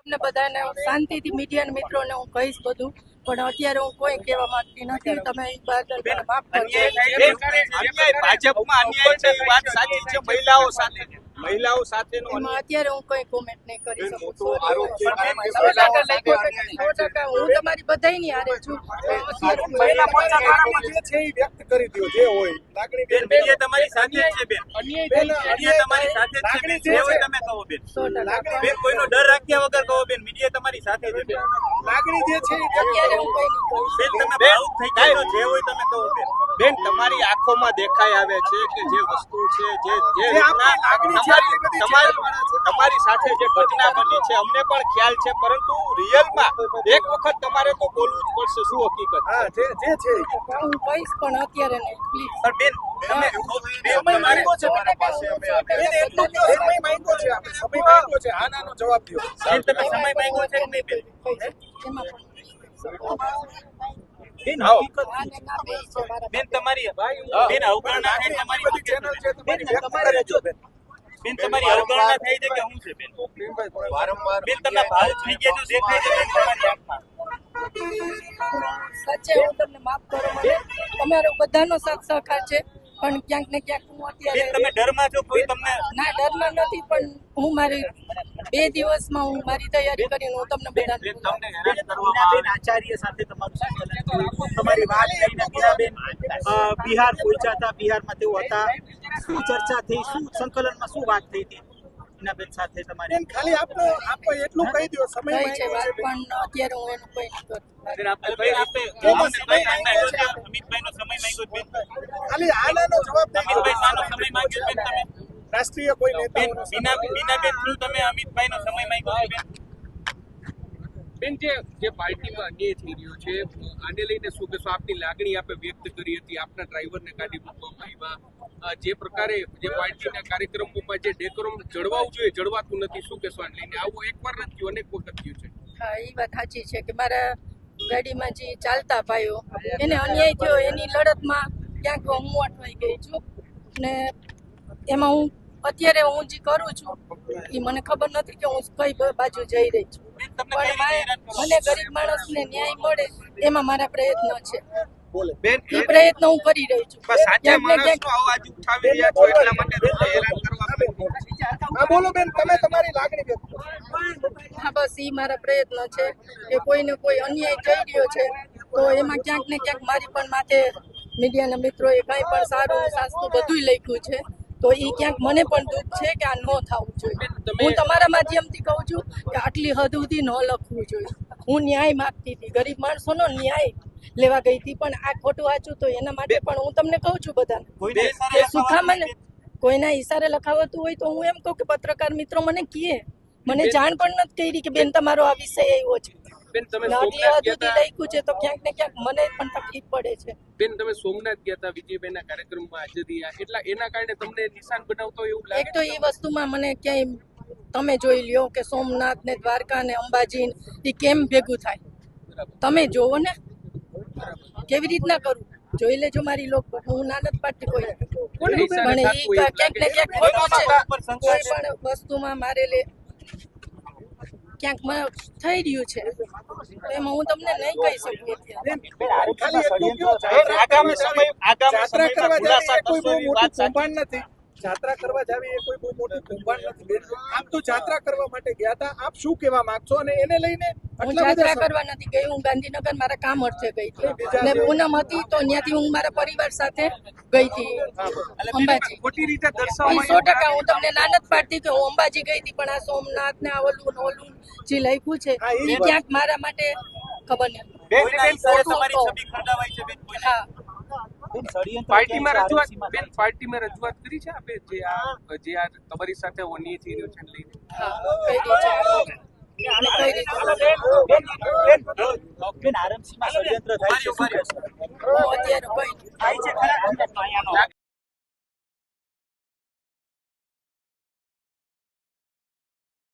તમને બધાને શાંતિથી મીડિયા મિત્રોને હું કહીશ બધું, પણ અત્યારે હું કોઈ કહેવા માંગતી નથી. તમે એ બદલ માફ કરજો. ભાજપમાં અન્યાય છે એ વાત સાચી છે, મહિલાઓ સાથેનો એમાં અત્યારે હું કોઈ કોમેન્ટ નહીં કરી શકું. મોટો આરોપ છે. 100% હું તમારી બધાયની હારે છું. મહિલા મોરચા દ્વારા જે છે એ વ્યક્ત કરી દો, જે હોય લાગણી. બેન મીડિયા તમારી સાથે જ છે. બેન મીડિયા તમારી સાથે જ છે. જે હોય તમે કહો બેન. બેન કોઈનો ડર રાખ્યા વગર કહો બેન, મીડિયા તમારી સાથે છે. બેન લાગણી જે છે અત્યારે હું કોઈ નહીં કહું. બેન તમે ભાવુક થઈ જાય, જે હોય તમે કહો બેન. બેન તમારી આંખોમાં દેખાઈ આવે છે કે જે વસ્તુ છે, જે તમારી સાથે જે ઘટના બની છે અમને પણ ખ્યાલ છે, પરંતુ રિયલમાં એક વખત તમારે તો બોલવું જ પડશે. શું હકીકત જે છે હું કહીશ, પણ અત્યારે નહીં પ્લીઝ. બેન તમે સમય માંગ્યો છે મારા પાસે, અમે બેન એટલો જ સમય માંગ્યો છે, આપણે સમય માંગ્યો છે. હા નાનો જવાબ દો. બેન તમે સમય માંગ્યો છે કે નહીં બેન? બેન તમારી બેન અવગણના છે, તમારી ચેનલ છે, તમારી વ્યક્ત કરે છો બેન. બેન તમારી અવગણના થઈ છે કે શું છે બેન? વારંવાર બેન તમને ભાવ થઈ ગયા તો દેખાય છે બેન તમારી આંખમાં. સાચે હું તમને માફ કરો. મને તમારો બધાનો સાથ સહકાર છે, પણ ક્યાંક ને ક્યાંક હું અત્યારે તમે ડરમાં છો? કોઈ તમને ના ડરમાં નથી, પણ હું મારી 2 દિવસમાં હું મારી તૈયારી કરીને હું તમને બધાને આચાર્ય સાથે તમારી વાત લઈને બેન બિહાર પહોંચ્યા હતા. બિહારમાં તેઓ હતા. શું ચર્ચા થઈ, શું સંકલનમાં શું વાત થઈ હતી બેન સાથે તમારી? ખાલી આપો એટલું કહી દો. સમય કઈ છે વાત, પણ અત્યારે હું એનું કઈ નહીં કરું. અમિતભાઈનો સમય માંગ્યો બેન. ખાલી આનાનો જવાબ અમિતભાઈનો સમય માંગ્યો બેન. તમે રાષ્ટ્રીય કોઈ નેતા બીનાબેન થ્રુ તમે અમિતભાઈનો સમય માંગ્યો બેન. બેન જે પાર્ટીમાં અન્યાય થઈ રહ્યો છે આને લઈને શું કહેશો? આપની લાગણી આપે વ્યક્ત કરી હતી, આપના ડ્રાઈવરને કાઢી મૂકવામાં આવ્યા, જે પ્રકારે જે પાર્ટીના કાર્યક્રમોમાં જે ડેકોરમ જળવાવું જોઈએ જળવાતું નથી, શું કહેશો આને લઈને? આવું એકવાર નથી થયું, અનેક વખત થયું છે. હા, એ વાત સાચી છે કે મારા ગાડીમાં જે ચાલતા ભાઈઓ એને અન્યાય થયો, એની લડતમાં ક્યાંક હું અટવાઈ ગઈ છું. ને એમાં હું અત્યારે હું જે કરું છું એ મને ખબર નથી કે હું કઈ બાજુ જઈ રહી છું, પણ મને ગરીબ માણસને ન્યાય મળે એમાં મારા પ્રયત્ન છે. એ પ્રયત્ન હું કરી રહી છું. બોલો બેન, તમે તમારી લાગણી વ્યક્ત કરો. હા, બસ એ મારા પ્રયત્ન છે કે કોઈને કોઈ અન્યાય થઈ રહ્યો છે તો એમાં ક્યાંક ને ક્યાંક મારી પણ માથે મીડિયાના મિત્રોએ કંઈ પણ સારું સાસ્તું બધું લખ્યું છે, તો એ ક્યાંક મને પણ દુઃખ છે કે આ ન થવું જોઈએ. હું તમારા માધ્યમથી કહું છું કે આટલી હદ સુધી ન લખવું જોઈએ. હું ન્યાય માગતી હતી, ગરીબ માણસોનો ન્યાય લેવા ગઈ હતી, પણ આ ખોટું વાંચું તો એના માટે પણ હું તમને કહું છું બધાને કે સુખામને કોઈના ઈશારે લખાવતું હોય તો હું એમ કહું કે પત્રકાર મિત્રો મને કહે, મને જાણ પણ નથી કરી કે બેન તમારો આ વિષય આવ્યો છે. બેન તમે લખ્યું છે તો ક્યાંક ને ક્યાંક મને પણ તકલીફ પડે છે. બેન તમે સોમનાથ ગયા હતા, વિજયભાઈના કાર્યક્રમમાં હાજર રહ્યા, એટલા એના કારણે તમને નિશાન બનાવતો એવું લાગે? એક તો એ વસ્તુમાં મને ક્યાંય તમે જોઈ લ્યો કે સોમનાથ ને દ્વારકા ને અંબાજી એ કેમ ભેગું થાય, તમે જોવો ને કેવી રીતના કરું, જોઈ લેજો મારી લોકો. હું ના નથી પાડતી કોઈ, પણ એ ક્યાંક ને ક્યાંક ખોટું છે. કોઈ પણ વસ્તુમાં મારે ક્યાંક થઈ રહ્યું છે એમાં હું તમને નહીં કહી શકું. જાત્રા કરવા જાવી એ કોઈ બહુ મોટું કૌભાંડ નથી. આપ તો જાત્રા કરવા માટે ગયા હતા, આપ શું કહેવા માંગશો? અને એને લઈને હું જાત્રા કરવા નથી ગઈ, હું ગાંધીનગર મારા કામ અર્થે ગઈ હતી અને પૂનમ હતી તો ત્યાંથી હું મારા પરિવાર સાથે ગઈ હતી અંબાજી. 100% હું તમને ના નથી પાડતી કે હું અંબાજી ગઈ હતી, પણ આ સોમનાથ ને આ ઓલું જે લખ્યું છે એ ક્યાંક મારા માટે ખબર નથી. હા, પાર્ટીમાં રજૂઆત કરી છે આપે જે આ તમારી સાથે અન્યાય થઈ રહ્યો છે લઈને? હા, કઈ રીતે બેન આરએમસીમાં ષડયંત્ર થાય છે, શું કહેશો? અત્યારે